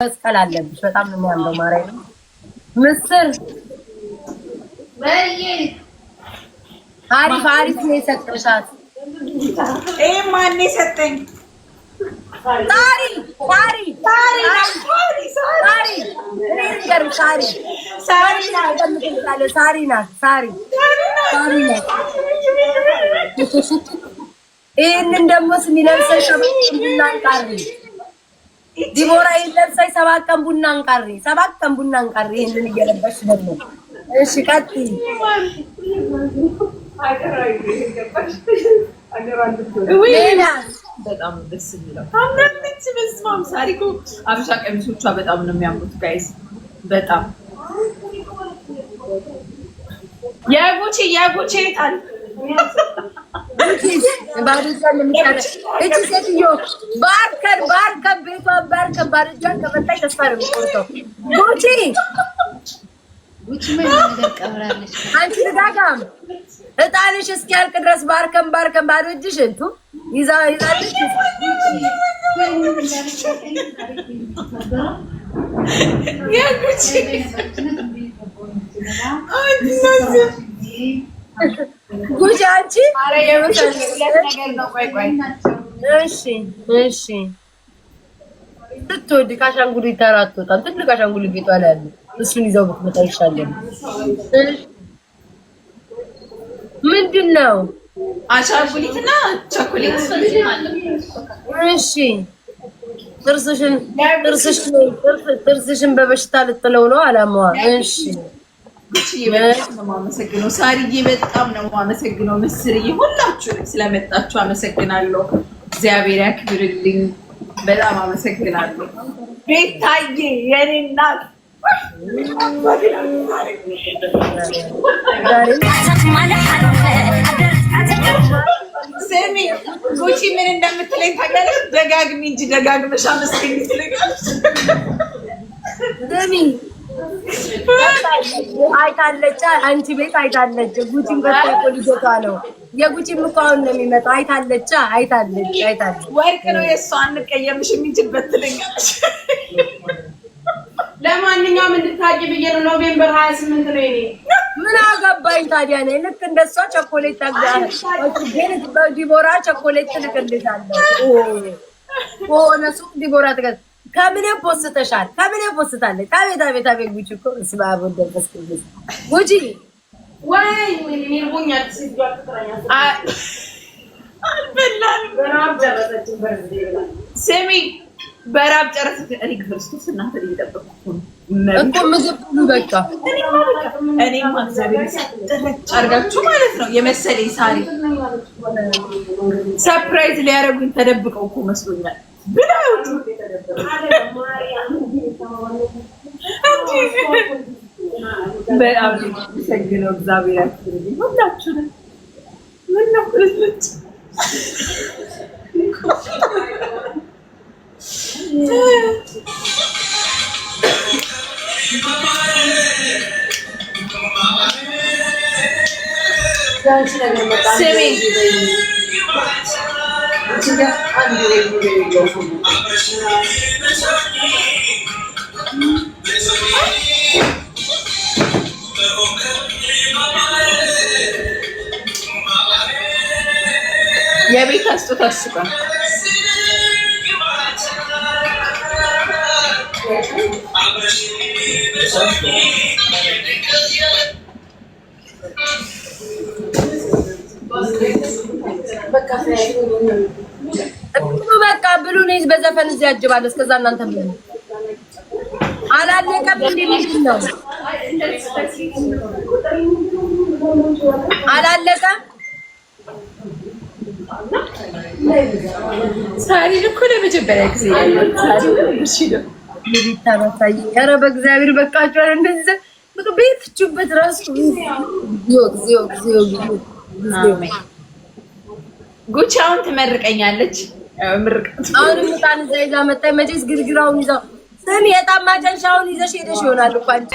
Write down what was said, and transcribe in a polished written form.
መስቀል አለብሽ። በጣም ነው የሚያምረው። ማርያም ምስር አሪፍ አሪፍ ነው የሰጠሻት። ማን የሰጠኝ? ሳሪ ይህንን ደግሞ ስሚለብሰሽ ቡና አንቃሪ ዲቦራ ይለብሰሽ 7 ቀን ቡና አንቃሪ 7 ቀን ቡና አንቃሪ። ይህንን እየለበሽ ደግሞ እሺ ቀጥይ። በጣም ደስ የሚለው ታምናለች። በስማም ሳሪ እኮ አብሻ ቀሚሶቿ በጣም ነው የሚያምሩት ጋይስ። በጣም ያጎቼ ታል ባሪዛን ለምታረ እቺ ሴትዮ ባርከን ቤቷን ባርከን ባሪዛን ከመጣች ተስፋ ነው የሚቆርጠው። ጉቺ ምን ነገር ቀብራለች። አንቺ ልጋጋም እጣንሽ እስኪያልቅ ድረስ ባርከን ባዶ እጅሽ እንቱ ይዛለች። ጉቺ አንቺ እሺ ስትወድ ከአሻንጉሊት ተራ አትወጣም። ትልቅ አሻንጉሊት ቤቷ ላይ አለ። እሱን ይዘው ብትመጣ ይሻላል። ምንድን ነው አሻንጉሊትና ቸኮሌት? እሺ ጥርስሽን በበሽታ ልጥለው ነው አላማዋ። እሺ በጣም ነው የማመሰግነው ሳሪዬ፣ በጣም ነው የማመሰግነው ምስርዬ፣ ሁላችሁንም ስለመጣችሁ አመሰግናለሁ። እግዚአብሔር ያክብርልኝ። በጣም አመሰግናለሁ ቤታዬ የኔ እናት። ስሚ ጉቺ ምን እንደምትለኝ ታውቂያለሽ? ደጋግሚ እንጂ ደጋግመሽ አመስግኝ ትለኛለች። ስሚ አይታለች፣ አንቺ ቤት አይታለች። ጉቺን በጣም ልጅቷ ነው። የጉቺም እኮ አሁን ነው የሚመጣው። አይታለች። ወርቅ ነው የእሷ አንቀየምሽም እንጂ በትለኛለች። ለማንኛውም እንድታቂ ብዬ ነው። ኖቬምበር 28 ነው የኔ። ምን አገባኝ ታዲያ? እኔ ልክ እንደሷ ቸኮሌት ታጋለች። ዲቦራ ቸኮሌት ትልክልሻለሁ። ሆነ ሱቅ ዲቦራ ትገዛ ከምን ፖስተሻል? ከምን ፖስታለች? አቤት ጉቺ እኮ ስባብ ወደቀስ ጉቺ ወይ ቡኛ ሲጓት ትራኛለች። አልበላን በራብ ደረሰች። በርዝዴ ስሚ በራብ ጨረሰች። እኔ ክርስቶስ እናንተ እየጠበቅኩ ነው እኮ ምግብ ሁሉ በቃ እኔማ እግዚአብሔር ሰጥረች አድርጋችሁ ማለት ነው የመሰለኝ። ሳሪ ሰርፕራይዝ ሊያደርጉኝ ተደብቀው እኮ መስሎኛል። ብላውት በጣም ሰግነው እግዚአብሔር ያክብርልኝ ሁላችሁንም። ምን ነው ልጅ የቤት አስጦታ አስቋል። በቃ ብሉን በዘፈን እዚህ ያጅባለሁ። እስከዛ እናንተ ብሉ። አላለቀም እንዴ? ምንድን ነው አላለቀም? ሳሪን እኮ ለመጀመሪያ ጊዜ ኧረ በእግዚአብሔር በቃችሁ። እንደዚህ ቤትችበት ራሱ ጉቺ አሁን ትመርቀኛለች። አሁን ምጣን እዛ ይዛ መጣች። መቼስ ግርግራውን ይዛው ስሚ የጣም ማጨንሻውን ይዘሽ ሄደሽ ይሆናል እኮ አንቺ